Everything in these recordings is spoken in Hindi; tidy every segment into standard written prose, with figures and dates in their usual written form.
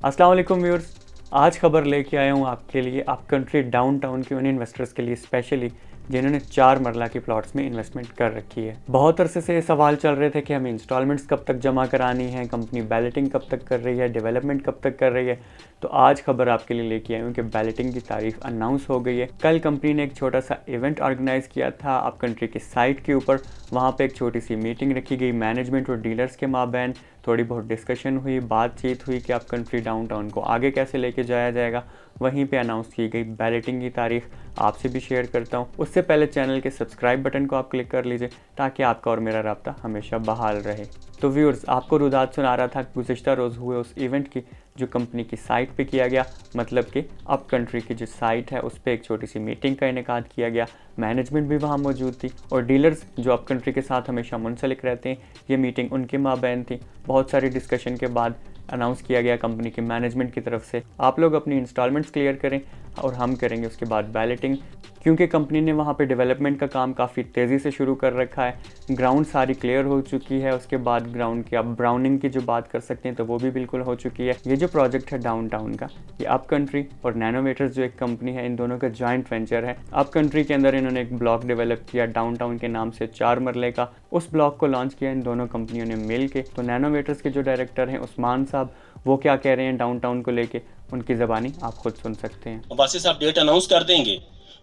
अस्सलाम वालेकुम व्यूअर्स। आज खबर लेके आया हूँ आपके लिए अप कंट्री डाउनटाउन के उन इन्वेस्टर्स के लिए स्पेशली जिन्होंने 4 मरला की प्लॉट्स में इन्वेस्टमेंट कर रखी है। बहुत अरसे से ये सवाल चल रहे थे कि हमें इंस्टॉलमेंट्स कब तक जमा करानी है, कंपनी बैलेटिंग कब तक कर रही है, डेवलपमेंट कब तक कर रही है। तो आज खबर आपके लिए लेके आया हूँ कि बैलेटिंग की तारीख अनाउंस हो गई है। कल कंपनी ने एक छोटा सा इवेंट ऑर्गेनाइज किया था अप कंट्री की साइट के ऊपर। वहाँ पे एक छोटी सी मीटिंग रखी गई मैनेजमेंट और डीलर्स के माबैन। थोड़ी बहुत डिस्कशन हुई, बातचीत हुई कि अप कंट्री डाउनटाउन को आगे कैसे लेके जाया जाएगा। वहीं पे अनाउंस की गई बैलेटिंग की तारीख आपसे भी शेयर करता हूँ। उससे पहले चैनल के सब्सक्राइब बटन को आप क्लिक कर लीजिए ताकि आपका और मेरा राब्ता हमेशा बहाल रहे। तो व्यूअर्स, आपको रुदात सुना रहा था गुज़िश्ता रोज़ हुए उस इवेंट की जो कंपनी की साइट पे किया गया। मतलब कि अप कंट्री की जो साइट है उस पर एक छोटी सी मीटिंग का इनेकाद किया गया। मैनेजमेंट भी वहाँ मौजूद थी और डीलर्स जो अप कंट्री के साथ हमेशा मुंसलिक रहते हैं, ये मीटिंग उनके माबैन थी। बहुत सारी डिस्कशन के बाद अनाउंस किया गया कंपनी के मैनेजमेंट की तरफ से, आप लोग अपनी इंस्टॉलमेंट्स क्लियर करें और हम करेंगे उसके बाद बैलेटिंग। क्योंकि कंपनी ने वहाँ पे डेवलपमेंट का काम काफ़ी तेज़ी से शुरू कर रखा है। ग्राउंड सारी क्लियर हो चुकी है। उसके बाद ग्राउंड की अब ब्राउनिंग की जो बात कर सकते हैं तो वो भी बिल्कुल हो चुकी है। ये जो प्रोजेक्ट है डाउनटाउन का, ये अप कंट्री और नैनोमीटर्स जो एक कंपनी है, इन दोनों का जॉइंट वेंचर है। अप कंट्री के अंदर इन्होंने एक ब्लॉक डेवलप किया डाउनटाउन के नाम से 4 मरले का। उस ब्लॉक को लॉन्च किया इन दोनों कंपनियों ने मिल के। तो नैनोमीटर्स के जो डायरेक्टर हैं उस्मान साहब, वो क्या कह रहे हैं डाउनटाउन को लेके, उनकी ज़बानी आप खुद सुन सकते हैं। बासित साहब डेट अनाउंस कर देंगे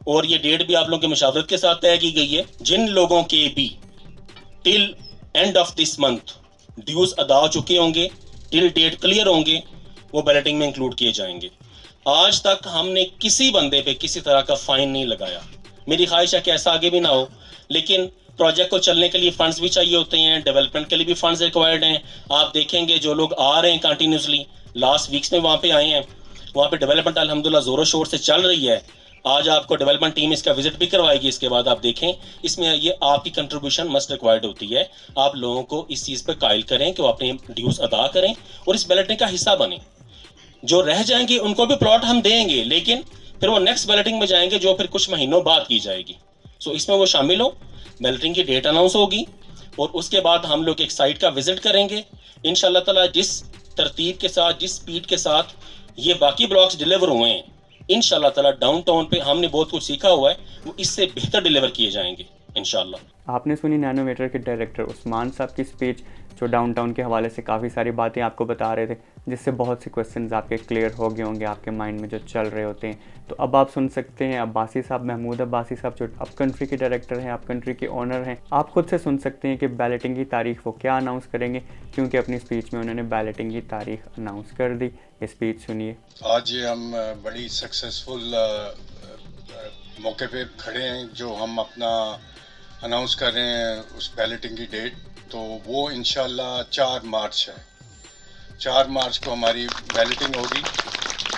और ये डेट भी आप लोगों की मुशावरत के साथ तय की गई है। जिन लोगों के भी till end of this month dues अदा हो चुके होंगे, टिल डेट क्लियर होंगे, वो बैलेटिंग में इंक्लूड किए जाएंगे। आज तक हमने किसी बंदे पे किसी तरह का फाइन नहीं लगाया। मेरी ख्वाहिश है कि ऐसा आगे भी ना हो, लेकिन प्रोजेक्ट को चलने के लिए फंड्स भी चाहिए होते हैं, डेवलपमेंट के लिए भी फंड्स रिक्वायर्ड हैं। आप देखेंगे जो लोग आ रहे हैं कंटिन्यूसली, लास्ट वीक्स में वहाँ पे आए हैं, वहाँ पे डेवलपमेंट अल्हम्दुलिल्लाह जोरों शोर से चल रही है। आज आपको डेवलपमेंट टीम इसका विजिट भी करवाएगी। इसके बाद आप देखें, इसमें ये आपकी कंट्रीब्यूशन मस्ट रिक्वायर्ड होती है। आप लोगों को इस चीज़ पर कायल करें कि वो अपने ड्यूज अदा करें और इस बैलेटिंग का हिस्सा बने। जो रह जाएंगे उनको भी प्लॉट हम देंगे, लेकिन फिर वो नेक्स्ट बैलेटिंग में जाएंगे जो फिर कुछ महीनों बाद की जाएगी। सो इसमें वो शामिल हो। बैलेटिंग की डेट अनाउंस होगी और उसके बाद हम लोग एक साइट का विजिट करेंगे इंशाल्लाह ताला। जिस तरतीब के साथ, जिस स्पीड के साथ ये बाकी ब्लॉक्स डिलीवर हुए हैं, इंशाल्लाह ताला डाउनटाउन पे हमने बहुत कुछ सीखा हुआ है, वो इससे बेहतर डिलीवर किए जाएंगे इंशाल्लाह। आपने सुनी नैनोमीटर के डायरेक्टर उस्मान साहब की स्पीच, जो डाउनटाउन के हवाले से काफ़ी सारी बातें आपको बता रहे थे, जिससे बहुत से क्वेश्चंस आपके क्लियर हो गए होंगे आपके माइंड में जो चल रहे होते हैं। तो अब आप सुन सकते हैं अब्बासी साहब, महमूद अब्बासी साहब, जो अप कंट्री के डायरेक्टर हैं, अप कंट्री के ओनर हैं। आप खुद से सुन सकते हैं कि बैलेटिंग की तारीख वो क्या अनाउंस करेंगे, क्योंकि अपनी स्पीच में उन्होंने बैलेटिंग की तारीख अनाउंस कर दी। ये स्पीच सुनिए। आज ये हम बड़ी सक्सेसफुल मौके पे खड़े हैं जो हम अपना अनाउंस कर रहे हैं उस बैलेटिंग की डेट। तो वो इंशाल्लाह 4 मार्च है। 4 मार्च को हमारी बैलेटिंग होगी।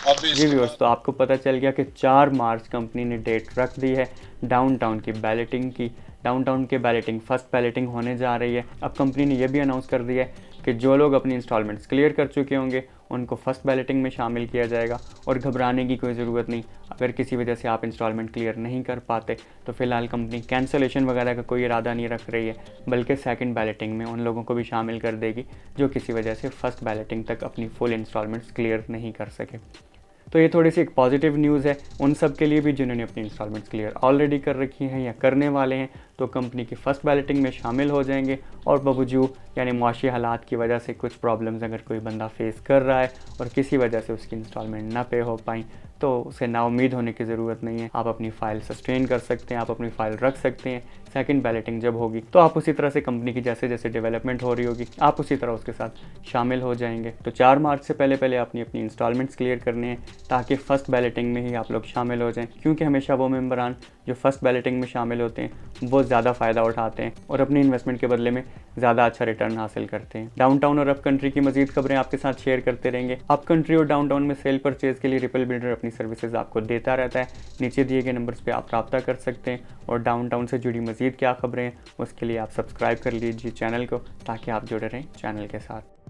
अब जी व्यूअर्स, तो आपको पता चल गया कि 4 मार्च कंपनी ने डेट रख दी है डाउनटाउन की बैलेटिंग की। डाउनटाउन के बैलेटिंग फर्स्ट बैलेटिंग होने जा रही है। अब कंपनी ने यह भी अनाउंस कर दिया है कि जो लोग अपनी इंस्टॉलमेंट्स क्लियर कर चुके होंगे उनको फर्स्ट बैलेटिंग में शामिल किया जाएगा। और घबराने की कोई ज़रूरत नहीं। अगर किसी वजह से आप इंस्टॉलमेंट क्लियर नहीं कर पाते तो फ़िलहाल कंपनी कैंसलेशन वगैरह का कोई इरादा नहीं रख रही है, बल्कि सेकंड बैलेटिंग में उन लोगों को भी शामिल कर देगी जो किसी वजह से फर्स्ट बैलेटिंग तक अपनी फुल इंस्टॉलमेंट्स क्लियर नहीं कर सके। तो ये थोड़ी सी एक पॉजिटिव न्यूज़ है उन सब के लिए भी जिन्होंने अपनी इंस्टॉलमेंट्स क्लियर ऑलरेडी कर रखी हैं या करने वाले हैं। तो कंपनी की फ़र्स्ट बैलेटिंग में शामिल हो जाएंगे। और बावजूद यानी मुआशी हालात की वजह से कुछ प्रॉब्लम्स अगर कोई बंदा फेस कर रहा है और किसी वजह से उसकी इंस्टॉलमेंट ना पे हो पाई, तो उसे नाउम्मीद होने की ज़रूरत नहीं है। आप अपनी फ़ाइल सस्टेन कर सकते हैं, आप अपनी फ़ाइल रख सकते हैं। सेकंड बैलेटिंग जब होगी तो आप उसी तरह से कंपनी की जैसे जैसे डेवलपमेंट हो रही होगी आप उसी तरह उसके साथ शामिल हो जाएंगे। तो 4 मार्च से पहले पहले अपनी अपनी इंस्टॉलमेंट्स क्लियर करने हैं ताकि फ़र्स्ट बैलेटिंग में ही आप लोग शामिल हो जाएं। क्योंकि हमेशा वो मेंबरान जो फर्स्ट बैलेटिंग में शामिल होते हैं वो ज़्यादा फ़ायदा उठाते हैं और अपनी इन्वेस्टमेंट के बदले में ज़्यादा अच्छा रिटर्न हासिल करते हैं। डाउनटाउन और अप कंट्री की मजीद खबरें आपके साथ शेयर करते रहेंगे। अप कंट्री और डाउनटाउन में सेल परचेज के लिए रिपल बिल्डर अपनी सर्विसेज आपको देता रहता है। नीचे दिए गए नंबर्स पे आप रब्ता कर सकते हैं। और डाउनटाउन से जुड़ी मजीद क्या खबरें हैं उसके लिए आप सब्सक्राइब कर लीजिए चैनल को ताकि आप जुड़े रहें चैनल के साथ।